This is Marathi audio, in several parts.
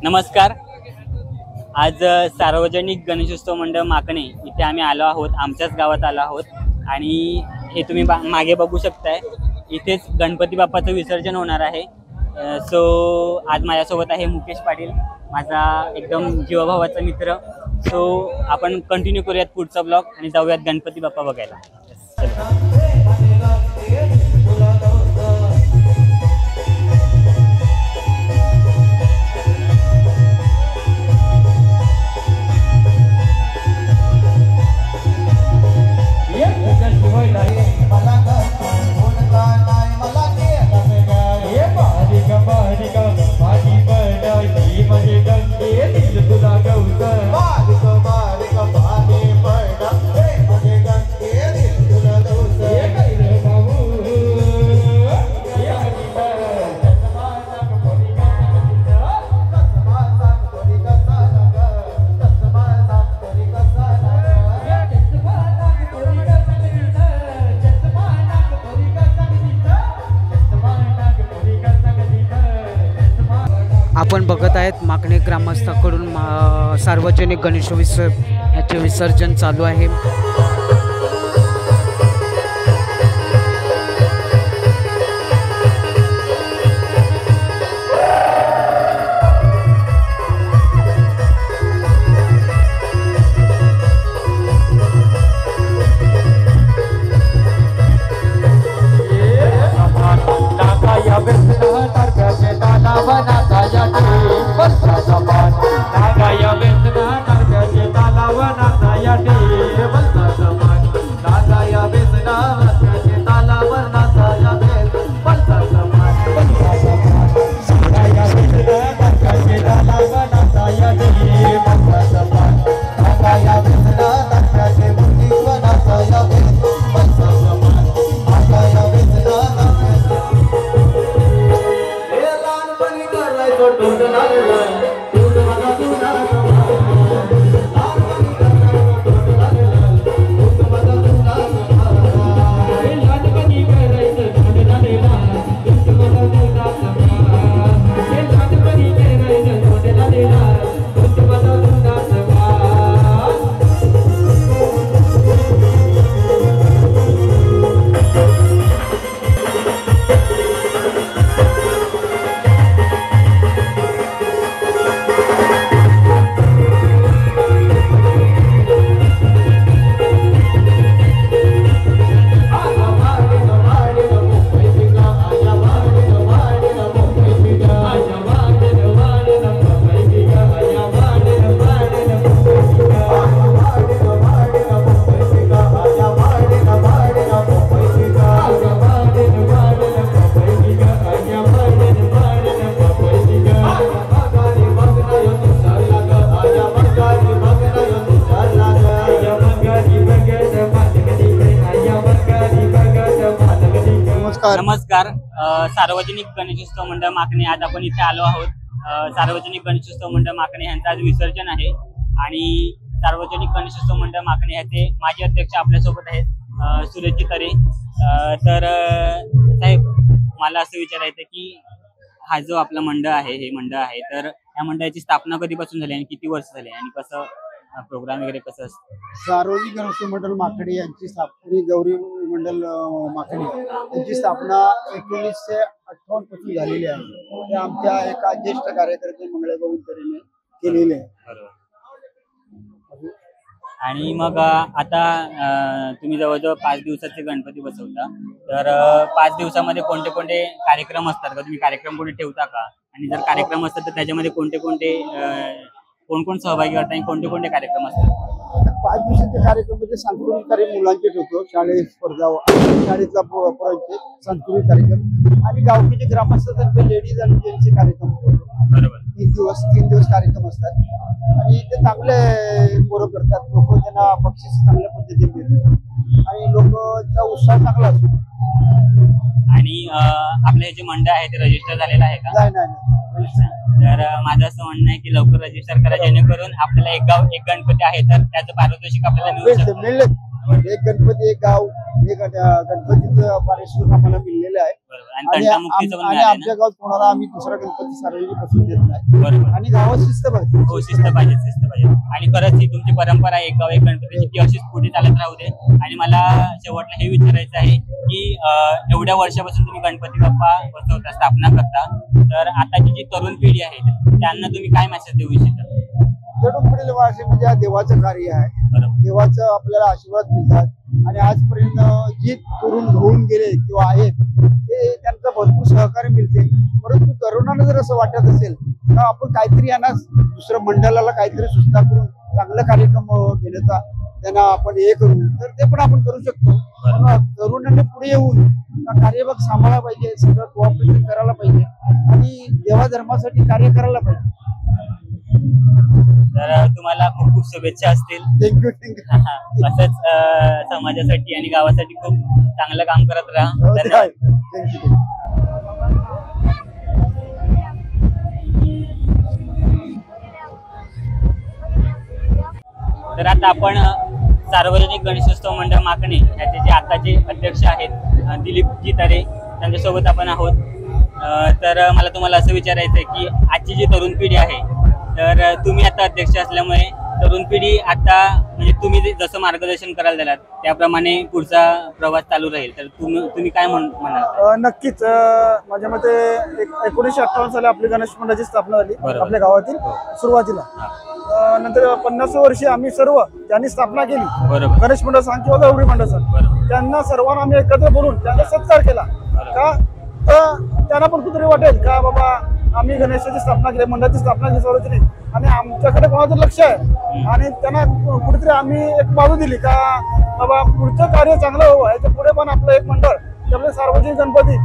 नमस्कार. आज सार्वजनिक गणेशोत्सव मंडळ माकणे इथे आम्ही आलो आहोत. आमच्याच गावात आलो आहोत आणि हे तुम्ही मागे बघू शकताय, इथेच गणपती बाप्पाचं विसर्जन होणार आहे. सो आज माझ्यासोबत आहे मुकेश पाटील, माझा एकदम जीवाभावाचा मित्र. सो आपण कंटिन्यू करूयात पुढचा ब्लॉग आणि जाऊयात गणपती बाप्पा बघायला. आपण बघत आहेत माकणे ग्रामस्थांकडून सार्वजनिक गणेशोत्सव याचे विसर्जन चालू आहे. नमस्कार. सार्वजनिक गणेशोत्सव मंडळ माकणे आज आपण इथे आलो आहोत. सार्वजनिक गणेशोत्सव मंडळ माकणे यांचं आज विसर्जन आहे आणि सार्वजनिक गणेशोत्सव मंडळ माकणे याचे माजी अध्यक्ष आपल्यासोबत आहेत सुरेशजी तरे. तर साहेब, मला असं विचारायचं की हा जो आपला मंडळ आहे, हे मंडळ आहे, तर या मंडळाची स्थापना कधीपासून झाली आणि किती वर्ष झाली आणि कसं प्रोग्राम वगैरे कसं असतं? सार्वजनिक गणेशोत्सव मंडळ माकणे यांची स्थापना, गौरी मंडळ माकणे यांची स्थापना 1958 पासून झालेली आहे. ते आमच्या एका ज्येष्ठ कार्यकर्ते मंगळागौरी तऱ्हेने केलेले आहे. आणि मग आता तुम्ही जवळजवळ 5 दिवसाचे गणपती बसवता, तर 5 दिवसामध्ये कोणते कोणते कार्यक्रम असतात का? तुम्ही कार्यक्रम कोणी ठेवता का? आणि जर कार्यक्रम असतात तर त्याच्यामध्ये कोणते कोणते कोण कोण सहभागी होतात आणि कोणते कोणते कार्यक्रम असतात? 5 दिवसाचे कार्यक्रम म्हणजे सांस्कृतिक कार्यक्रम मुलांचे ठेवतो, शाळेत स्पर्धा, शाळेतला पोरांचे सांस्कृतिक कार्यक्रम आणि गावकीचे ग्रामस्थांतर्फे लेडीज आणि जेंट्सचे कार्यक्रम ठेवतो. बरोबर. 3 दिवस कार्यक्रम असतात आणि ते चांगले पोरं करतात. लोक त्यांना बक्षीस चांगल्या पद्धतीने देतात आणि लोकांचा उत्साह चांगला असतो. आणि आपलं हे जे मंडळ आहे ते रजिस्टर झालेलं आहे का? नाही. तर माझं असं म्हणणं आहे की लवकर रजिस्टर करा, जेणेकरून आपल्याला एक गणपती आहे तर त्याचं पारितोषिक आपल्याला मिळू शकतं. एक गणपती एक गाव हे गणपतीचं पारितोषिक आम्हाला मिळलेलं आहे. बरोबर. आणि आणि तंटामुक्तीचं पण आणि मिळालंय आमच्या ना? गावात कोणाला आम्ही दुसरा गणपती सार्वजनिक बसवून देत नाही. बरोबर. आणि गावात शिस्त बघते. हो, शिस्त पाहिजे, शिस्त पाहिजे. आणि खरंच ही तुमची परंपरा आहे, एक गाव एक गणपतीची, ती अशीच पुढे चालत राहू दे. आणि मला शेवटला हे विचारायचं आहे की एवढ्या वर्षापासून तुम्ही गणपती बाप्पा बसवता, स्थापना करता, तर आताची जी तरुण पिढी आहे त्यांना तुम्ही काय मेसेज देऊ इच्छिता? तरुण पिढीला म्हणजे हा देवाचं कार्य आहे. बरोबर. देवाचं आपल्याला आशीर्वाद मिळतात. आणि आजपर्यंत जी तरुण होऊन गेले किंवा आहेत ते त्यांचं भरपूर सहकार्य मिळते. परंतु तरुणांना जर असं वाटत असेल तर आपण काहीतरी यांना दुसऱ्या मंडळाला काहीतरी सूचना करून चांगला कार्यक्रम घेण्याचा त्यांना आपण हे करू तर ते पण आपण करू शकतो. पण तरुणांनी पुढे येऊन कार्यभाग सांभाळला पाहिजे, सगळं कोऑपरेशन करायला पाहिजे आणि देवा धर्मासाठी कार्य करायला पाहिजे. तर तुम्हाला खूप खूप शुभेच्छा असतील. Thank you thank you. असंच समाजासाठी आणि गावासाठी खूप चांगलं काम करत राहा. धन्यवाद. थँक्यू. तर आता आपण सार्वजनिक गणेशोत्सव मंडळ माकणे याचे जे आताचे अध्यक्ष आहेत दिलीपजी तरे त्यांच्यासोबत आपण आहोत. तर मला तुम्हाला असं विचारायचं आहे की आजची जी तरुण पिढी आहे, तर तुम्ही आता अध्यक्ष असल्यामुळे तरुण पिढी आता म्हणजे तुम्ही जसं मार्गदर्शन करायला दिलात त्याप्रमाणे पुढचा प्रवास चालू राहील, तर तुम्ही काय म्हणाल? नक्कीच माझ्या मते 1958 साली आपली गणेश मंडळाची स्थापना झाली बरोबर. आपल्या गावातील सुरुवातीला. नंतर 50 वर्षे आम्ही सर्व ज्यांनी स्थापना केली बरोबर. गणेश मंडळ सांग किंवा गौरी मंडळ सांग बरोबर. त्यांना सर्वांना आम्ही एकत्र बोलून त्यांचा सत्कार केला. का तर त्यांना पण कुठेतरी वाटेल का बाबा आम्ही गणेशाची स्थापना केली, मंडळाची स्थापना केली सार्वजनिक आणि आमच्याकडे कोणाचं लक्ष आहे आणि त्यांना कुठेतरी आम्ही एक बाजू दिली का बाबा पुढचं कार्य चांगलं व्हावं, याच्या पुढे पण आपलं एक मंडळ आपले सार्वजनिक गणपती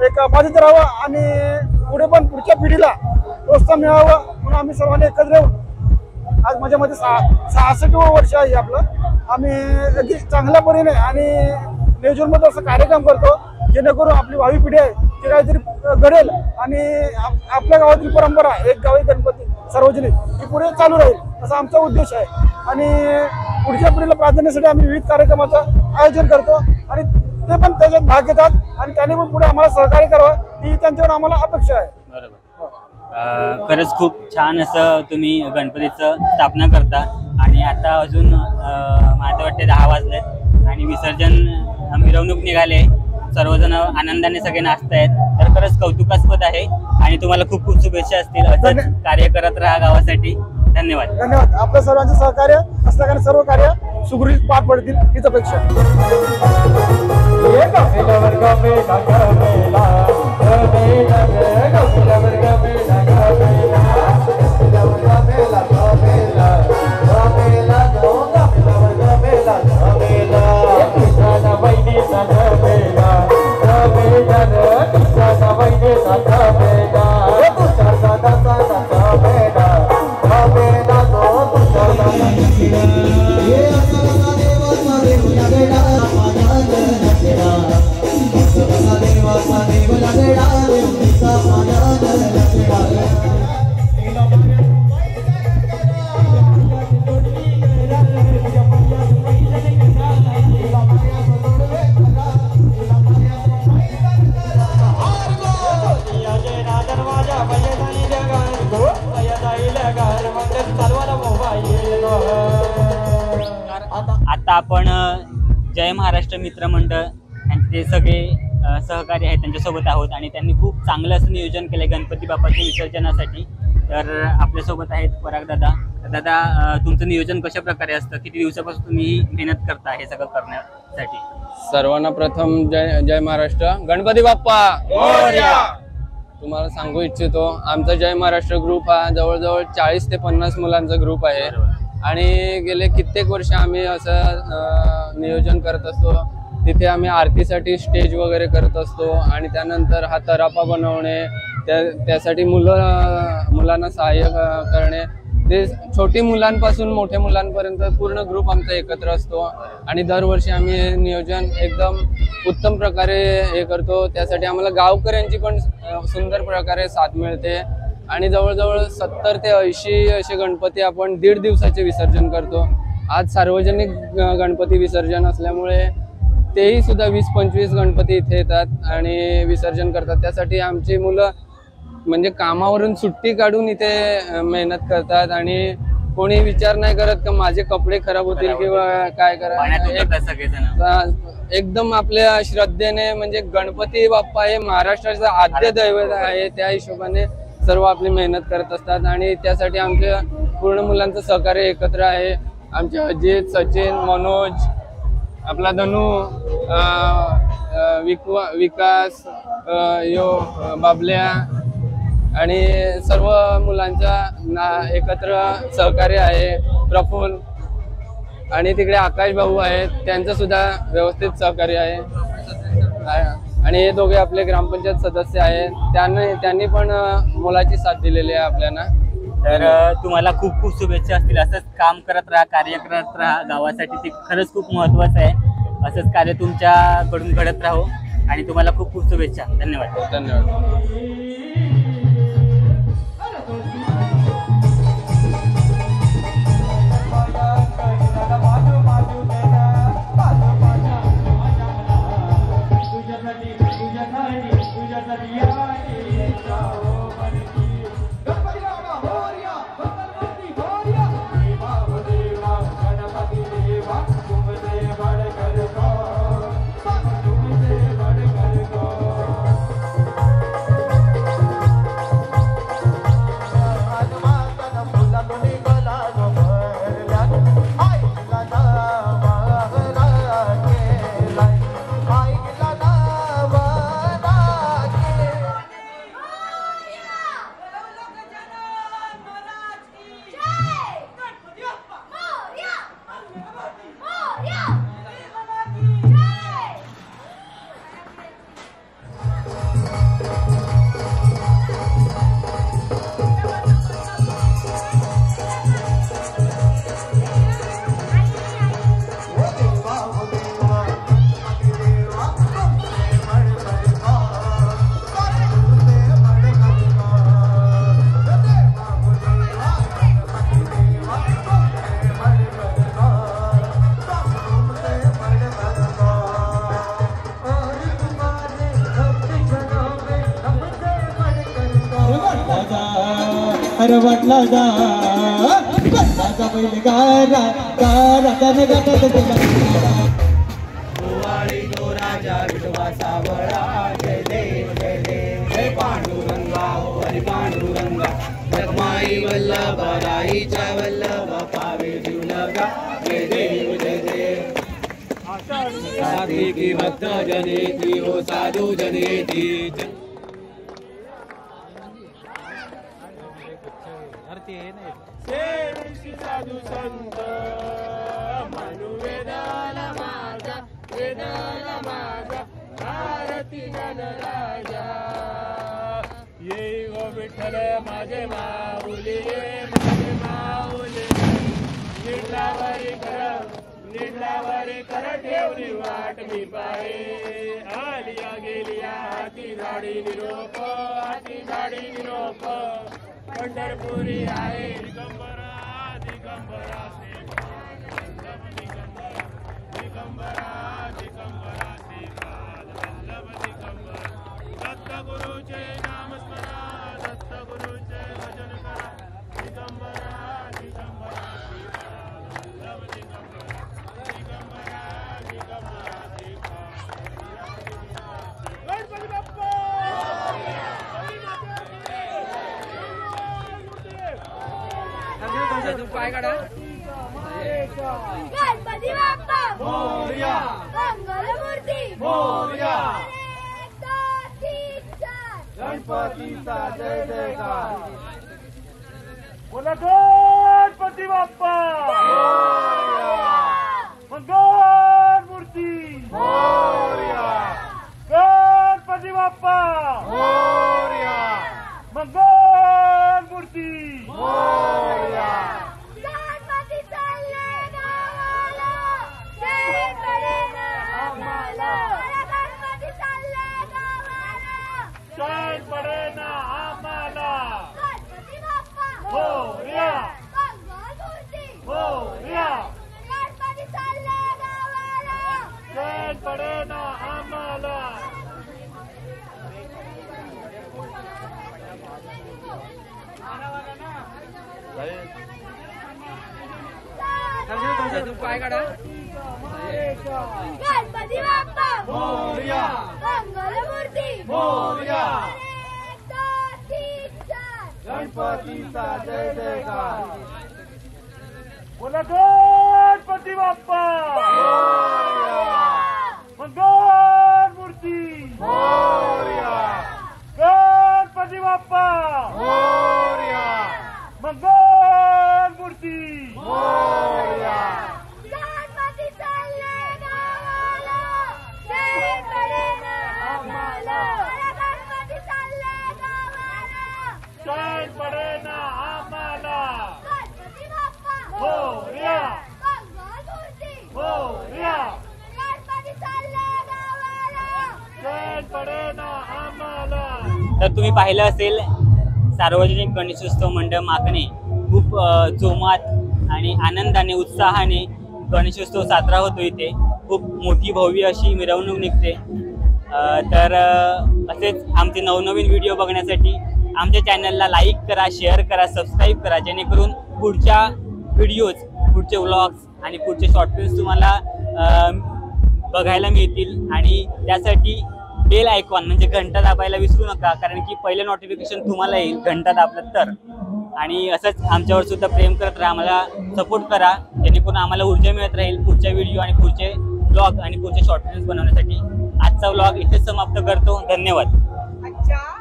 एक बाधित राहावं आणि पुढे पण पुढच्या पिढीला प्रोत्साहन मिळावं म्हणून आम्ही सर्वांनी एकत्र येऊन आज माझ्या मध्ये 66वं वर्ष आहे आपलं. आम्ही अगदी चांगल्या परीने आणि नियोजनमध्ये असं कार्यक्रम करतो जेणेकरून आपली भावी पिढी आहे ती काहीतरी घडेल आणि आपल्या गावातील परंपरा एक गाव एक गणपती सार्वजनिक ही पुढे चालू राहील असा आमचा उद्देश आहे. आणि पुढच्या पिढीला प्राधान्यासाठी आम्ही विविध कार्यक्रमाचं आयोजन करतो आणि ते पण त्याच्यात भाग घेतात आणि त्यांनी पण पुढे आम्हाला सहकार्य करावं ही त्यांच्यावर आम्हाला अपेक्षा आहे. बरोबर. खरंच खूप छान असं तुम्ही गणपतीचं स्थापना करता आणि आता अजून माझं वाटते 10 वाजलेत आणि विसर्जन मिरवणूक निघाले, सर्वजण आनंदाने सगळे नाचतायत, तर खरंच कौतुकास्पद आहे आणि तुम्हाला खूप खूप शुभेच्छा असतील. असंच कार्य करत राहा गावासाठी. धन्यवाद. धन्यवाद. आपलं सर्वांचं सहकार्य असल्याने सर्व कार्य सुरळीत पार पडतील हीच अपेक्षा. आता आपण जय महाराष्ट्र मित्र मंडळ यांचे जे सगळे सहकारी आहेत त्यांच्यासोबत आहोत आणि त्यांनी खूप चांगलं असं नियोजन केलंय गणपती बाप्पाच्या विसर्जनासाठी. तर आपल्यासोबत आहेत पराग दादा. दादा, तुमचं नियोजन कशा प्रकारे असतं? किती दिवसापासून तुम्ही मेहनत करता हे सगळं करण्यासाठी? सर्वांना प्रथम जय जय महाराष्ट्र. गणपती बाप्पा मोरया. तुम्हाला सांगू इच्छितो आमचा जय महाराष्ट्र ग्रुप हा जवळजवळ 40 ते 50 मुलांचा ग्रुप आहे आणि गेले कित्येक वर्ष आम्ही असं नियोजन करत असतो. तिथे आम्ही आरतीसाठी स्टेज वगैरे करत असतो आणि त्यानंतर हा तरापा बनवणे, त्यासाठी मुलांना सहाय्य करणे, ते छोटी मुलांपासून मोठ्या मुलांपर्यंत पूर्ण ग्रुप आमचा एकत्र असतो आणि दरवर्षी आम्ही हे नियोजन एकदम उत्तम प्रकारे हे करतो. त्यासाठी आम्हाला गावकऱ्यांची पण सुंदर प्रकारे साथ मिळते आणि जवळजवळ 70 ते 80 असे गणपती आपण 1.5 दिवसाचे विसर्जन करतो आज सार्वजनिक गणपती विसर्जन असल्यामुळे तेही सुद्धा 20-25 गणपती इथे येतात आणि विसर्जन करतात. त्यासाठी आमची मुलं म्हणजे कामावरून सुट्टी काढून इथे मेहनत करतात आणि कोणी विचार नाही करत का माझे कपडे खराब होतील किंवा काय करा. एकदम आपल्या श्रद्धेने म्हणजे गणपती बाप्पा हे महाराष्ट्राचं आद्य दैवत आहे, त्या हिशोबाने सर्व आपली मेहनत करत असतात आणि त्यासाठी आमच्या पूर्ण मुलांचं सहकार्य एकत्र आहे. आमचे अजित, सचिन, मनोज, आपला धनु, विकास, बाबल्या आणि सर्व मुलांचा एकत्र सहकार्य आहे. प्रफुल्ल आणि तिकडे आकाश भाऊ आहेत, त्यांचं सुद्धा व्यवस्थित सहकार्य आहे आणि हे दोघे आपले ग्रामपंचायत सदस्य आहेत, त्यांनी पण मुलाची साथ दिलेली आहे आपल्याला. तर तुम्हाला खूप खूप शुभेच्छा असतील. असंच काम करत राहा, कार्य करत राहा गावासाठी, ते खरंच खूप महत्त्वाचं आहे. असंच कार्य तुमच्याकडून घडत राहो आणि तुम्हाला खूप खूप शुभेच्छा. धन्यवाद. धन्यवाद. अरे वाटला जा गाजा बैल गारा गारा गाणे गातात गोवाळी गो राजा विठवा सावळा जय देव जय देव जय पांडुरंगा हरी पांडुरंगा जगमाई वल्लभ राईच्या वल्लभ पावे जीवलगा जय देव जय देव साधी की भक्त जनेती हो साधू जनेती साधू संत मानू वेदाला माझा आरती गणराजा ये गो विठ्ठल माझे माऊली ये माझे माऊली निडलावरी कर ठेवली वाट मी पाहे आलिया गेलिया हाती झाडी निरोप पंढरपुरी आहे दिगंबरा दत्त गुरुचे नाम स्मरा दत्त गुरुचे भजन करा दिगंबरा गणपती बाप्पा पाय काढा. गणपती बाप्पा मोरया मंगलमूर्ती मोरया गणपतीचा जय जयकार. बोला गणपती बाप्पा मंगल मूर्ती मोरया गणपती बाप्पा मंगल मूर्ती मोरया. गणपती चालले गावाला जय करेना आम्हाला गणपती चालले गावाला शान पडे ना आम्हाला गणपती बाप्पा मोरया मंगल मूर्ती मोरया गणपती बाप्पा मोरया, मंगलमूर्ती मोरया, 1 2 3 4 गणपतीचा जय जयकार. बोला गणपती बाप्पा मंगल मूर्ती गणपती बाप्पा मंगल मूर्ती. गणपती चालले गावाला, जय पडेना आम्हाला. गणपती चालले गावाला, जय पडेना आम्हाला. गणपती बाप्पा मोरया, मंगलमूर्ती मोरया, गणपती चालले गावाला. जय पडेना आम्हाला. तर तुम्ही पाहिलं असेल सार्वजनिक गणेशोत्सव मंडळ माकणे खूप जोमात आणि आनंदाने उत्साहाने गणेशोत्सव साजरा होतो. इथे खूप मोठी भव्य अशी मिरवणूक निघते. तर असेच आमचे नवनवीन व्हिडिओ बघण्यासाठी आमच्या चॅनलला लाईक करा, शेअर करा, सबस्क्राईब करा, जेणेकरून पुढच्या व्हिडिओज, पुढचे व्लॉग्स आणि पुढचे शॉर्ट फिल्म्स तुम्हाला बघायला मिळतील. आणि त्यासाठी बेल आयकॉन म्हणजे घंटा दाबायला विसरू नका, कारण की पहिलं नोटिफिकेशन तुम्हाला येईल घंटा दाबलं तर. आणि असंच आमच्यावर सुद्धा प्रेम करत राहा, आम्हाला सपोर्ट करा, जेणेकरून आम्हाला ऊर्जा मिळत राहील पुढच्या व्हिडिओ आणि पुढचे ब्लॉग आणि पुढचे शॉर्ट फिल्म्स बनवण्यासाठी. आजचा व्लॉग इथेच समाप्त करतो. धन्यवाद. अच्छा.